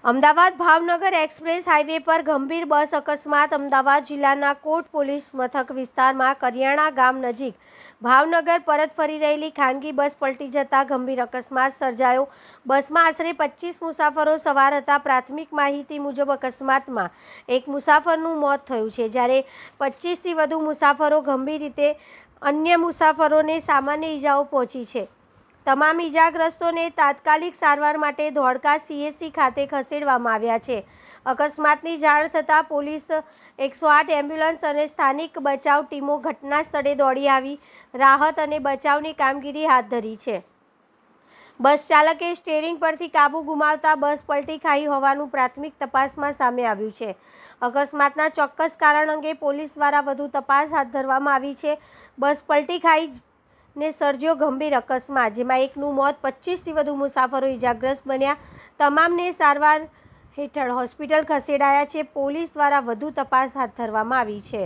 Ahmedabad Bhavnagar express highway પર ગંભીર બસ અકસ્માત। અમદાવાદ જિલ્લાના કોટ પોલીસ મથક વિસ્તારમાં કરિયાણા ગામ નજીક ભાવનગર પરત ફરી રહેલી ખાનગી બસ પલટી જતા ગંભીર અકસ્માત સર્જાયો। બસમાં આશરે 25 મુસાફરો સવાર હતા। પ્રાથમિક માહિતી મુજબ અકસ્માતમાં એક મુસાફરનું મોત થયું છે, જ્યારે 25થી વધુ મુસાફરો ગંભીર રીતે અન્ય મુસાફરોને સામાન્ય ઈજાઓ પહોંચી છે। તમામ ઈજાગ્રસ્તોને તાત્કાલિક સારવાર માટે ધોળકા CHC ખાતે ખસેડવામાં આવ્યા છે। અકસ્માતની જાણ થતાં પોલીસ, 108 એમ્બ્યુલન્સ અને સ્થાનિક બચાવ ટીમો ઘટના સ્થળે દોડી આવી રાહત અને બચાવની કામગીરી હાથ ધરી છે। બસ ચાલકે સ્ટીયરિંગ પરથી કાબુ ગુમાવતા બસ પલટી ખાઈ હોવાનું પ્રાથમિક તપાસમાં સામે આવ્યું છે। અકસ્માતના ચોક્કસ કારણ અંગે પોલીસ દ્વારા વધુ તપાસ હાથ ધરવામાં આવી છે। બસ પલટી ખાઈ ને સર્જ્યો ગંભીર અકસ્માત, જેમાં એકનું મોત, 25થી વધુ મુસાફરો ઈજાગ્રસ્ત બન્યા। તમામને સારવાર હેઠળ હોસ્પિટલ ખસેડાયા છે। પોલીસ દ્વારા વધુ તપાસ હાથ ધરવામાં આવી છે।